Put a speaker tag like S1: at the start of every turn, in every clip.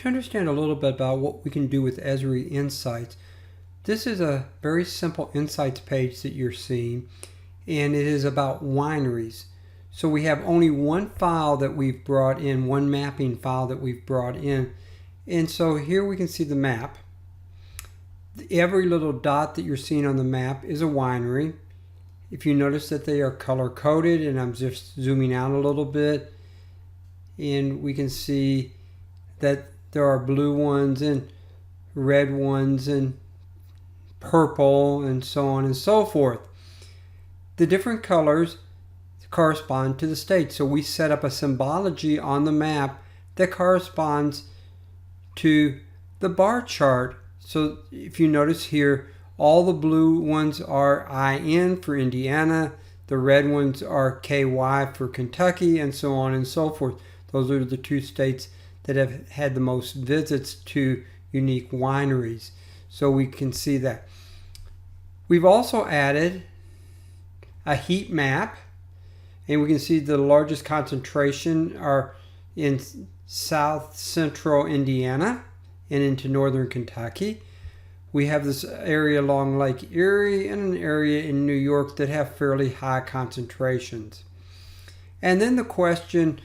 S1: to understand a little bit about what we can do with Esri Insights, this is a very simple insights page that you're seeing, and it is about wineries. So we have only one file that we've brought in, one mapping file that we've brought in. And so here we can see the map. Every little dot that you're seeing on the map is a winery. If you notice that they are color coded, and I'm just zooming out a little bit, and we can see that there are blue ones and red ones and purple and so on and so forth. The different colors correspond to the state. So we set up a symbology on the map that corresponds to the bar chart. So if you notice here, all the blue ones are IN for Indiana, the red ones are KY for Kentucky, and so on and so forth. Those are the two states that have had the most visits to unique wineries. So we can see that. We've also added a heat map, and we can see the largest concentration are in south central Indiana and into northern Kentucky. We have this area along Lake Erie and an area in New York that have fairly high concentrations. And then the question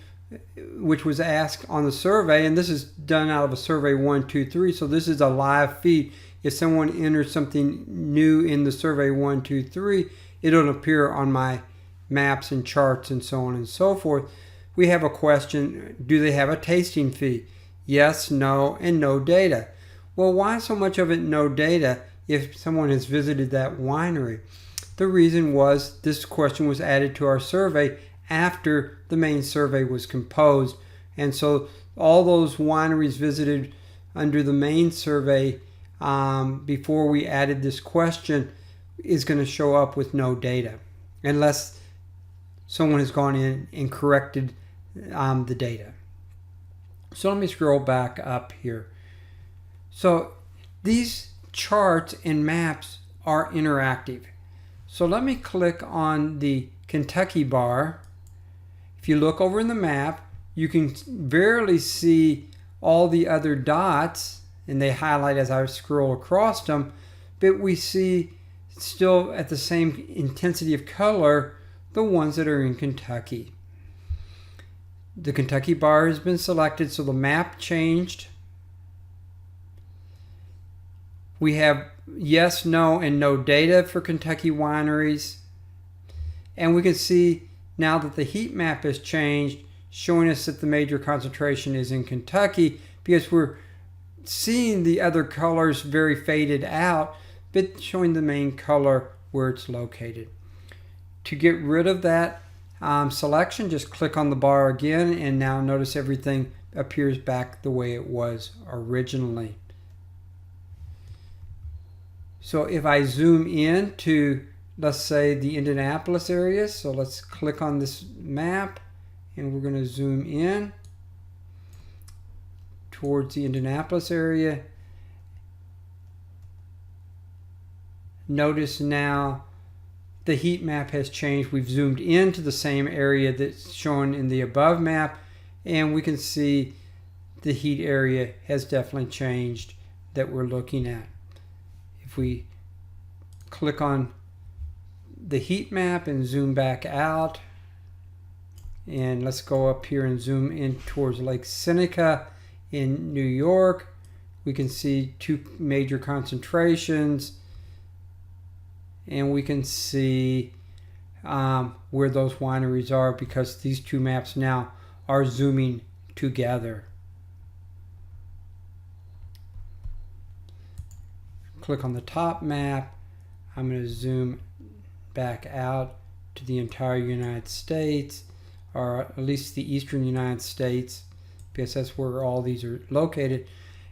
S1: which was asked on the survey, and this is done out of a survey 123, so this is a live feed. If someone enters something new in the survey 123, it'll appear on my maps and charts and so on and so forth. We have a question: do they have a tasting fee? Yes, no, and no data. Well, why so much of it no data if someone has visited that winery? The reason was this question was added to our survey after the main survey was composed, and so all those wineries visited under the main survey before we added this question is going to show up with no data unless someone has gone in and corrected the data. So let me scroll back up here. So these charts and maps are interactive. So let me click on the Kentucky bar. If you look over in the map, you can barely see all the other dots, and they highlight as I scroll across them, but we see still at the same intensity of color the ones that are in Kentucky. The Kentucky bar has been selected, so the map changed. We have yes, no, and no data for Kentucky wineries. And we can see now that the heat map has changed, showing us that the major concentration is in Kentucky, because we're seeing the other colors very faded out, but showing the main color where it's located. To get rid of that selection, just click on the bar again, and now notice everything appears back the way it was originally. So if I zoom in to, let's say, the Indianapolis area, so let's click on this map, and we're going to zoom in towards the Indianapolis area. Notice now the heat map has changed. We've zoomed into the same area that's shown in the above map, and we can see the heat area has definitely changed that we're looking at. If we click on the heat map and zoom back out, and let's go up here and zoom in towards Lake Seneca in New York, we can see two major concentrations, and we can see where those wineries are because these two maps now are zooming together. Click on the top map. I'm going to zoom back out to the entire United States, or at least the eastern United States, because that's where all these are located.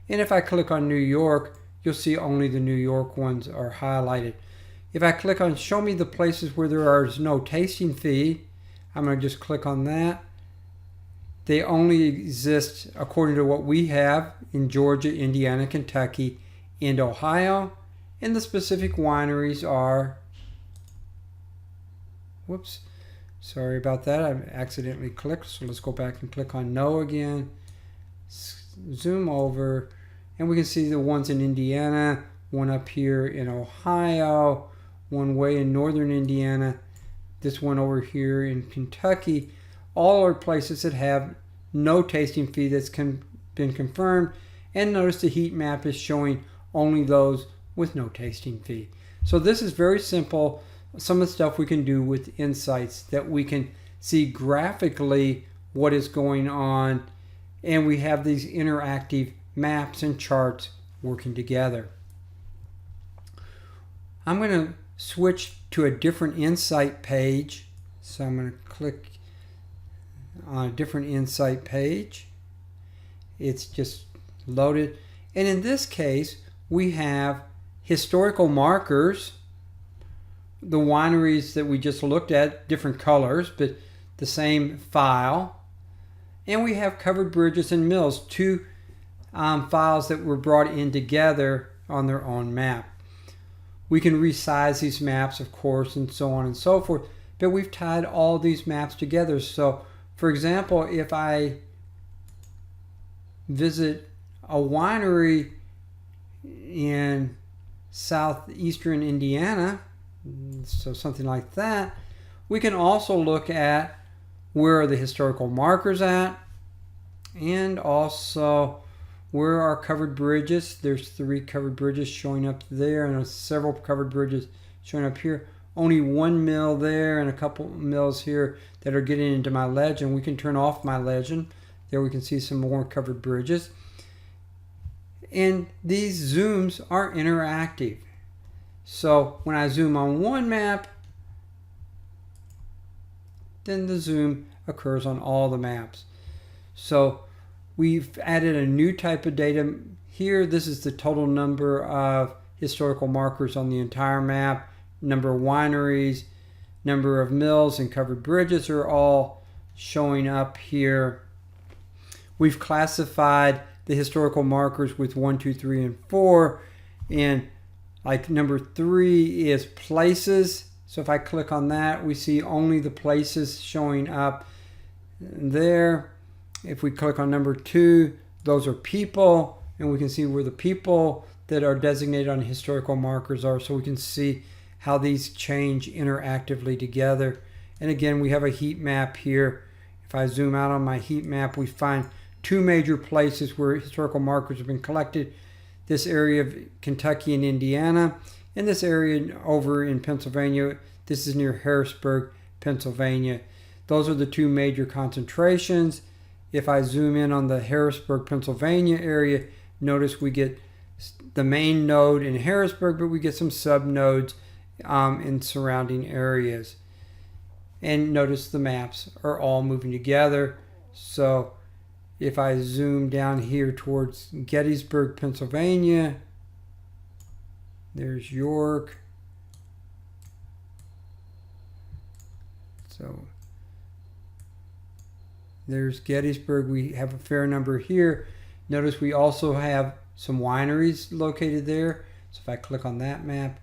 S1: And if I click on New York, you'll see only the New York ones are highlighted. If I click on show me the places where there is no tasting fee, I'm going to just click on that. They only exist according to what we have in Georgia, Indiana, Kentucky, and Ohio, and the specific wineries are, whoops, sorry about that, I accidentally clicked, so let's go back and click on no again, zoom over, and we can see the ones in Indiana, one up here in Ohio, one way in northern Indiana, this one over here in Kentucky. All are places that have no tasting fee that's been confirmed. And notice the heat map is showing only those with no tasting fee. So this is very simple. Some of the stuff we can do with Insights, that we can see graphically what is going on, and we have these interactive maps and charts working together. I'm going to switch to a different Insight page. So I'm going to click on a different Insight page. It's just loaded. And in this case, we have historical markers, the wineries that we just looked at, different colors, but the same file. And we have covered bridges and mills, two files that were brought in together on their own map. We can resize these maps, of course, and so on and so forth, but we've tied all these maps together. So, for example, if I visit a winery in southeastern Indiana, so something like that, we can also look at where are the historical markers at, and also where are covered bridges. There's 3 covered bridges showing up there, and there's several covered bridges showing up here. Only 1 mill there and a couple mills here that are getting into my legend. We can turn off my legend. There we can see some more covered bridges. And these zooms are interactive. So when I zoom on one map, then the zoom occurs on all the maps. So we've added a new type of data here. This is the total number of historical markers on the entire map. Number of wineries, number of mills, and covered bridges are all showing up here. We've classified the historical markers with 1, 2, 3, and 4. And like number 3 is places. So if I click on that, we see only the places showing up there. If we click on number 2, those are people, and we can see where the people that are designated on historical markers are, so we can see how these change interactively together. And again, we have a heat map here. If I zoom out on my heat map, we find 2 major places where historical markers have been collected. This area of Kentucky and Indiana, and this area over in Pennsylvania. This is near Harrisburg, Pennsylvania. Those are the 2 major concentrations. If I zoom in on the Harrisburg, Pennsylvania area, notice we get the main node in Harrisburg, but we get some sub-nodes in surrounding areas. And notice the maps are all moving together. So if I zoom down here towards Gettysburg, Pennsylvania, there's York. So there's Gettysburg. We have a fair number here. Notice we also have some wineries located there. So if I click on that map,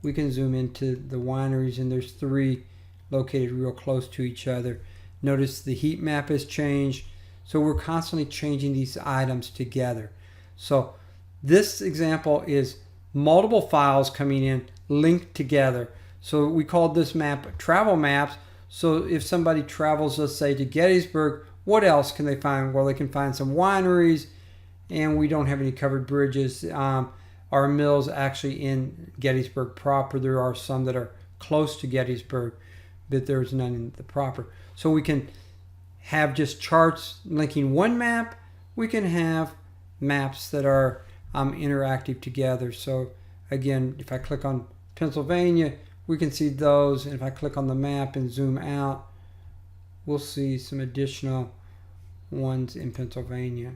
S1: we can zoom into the wineries, and there's 3 located real close to each other. Notice the heat map has changed. So we're constantly changing these items together. So this example is multiple files coming in linked together. So we called this map travel maps. So if somebody travels, let's say, to Gettysburg, what else can they find? Well, they can find some wineries, and we don't have any covered bridges. Our mills actually in Gettysburg proper. There are some that are close to Gettysburg, but there's none in the proper. So we can have just charts linking one map. We can have maps that are interactive together. So again, if I click on Pennsylvania, we can see those. And if I click on the map and zoom out, we'll see some additional ones in Pennsylvania.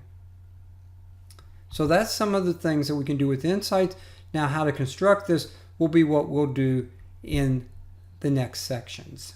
S1: So that's some of the things that we can do with Insights. Now, how to construct this will be what we'll do in the next sections.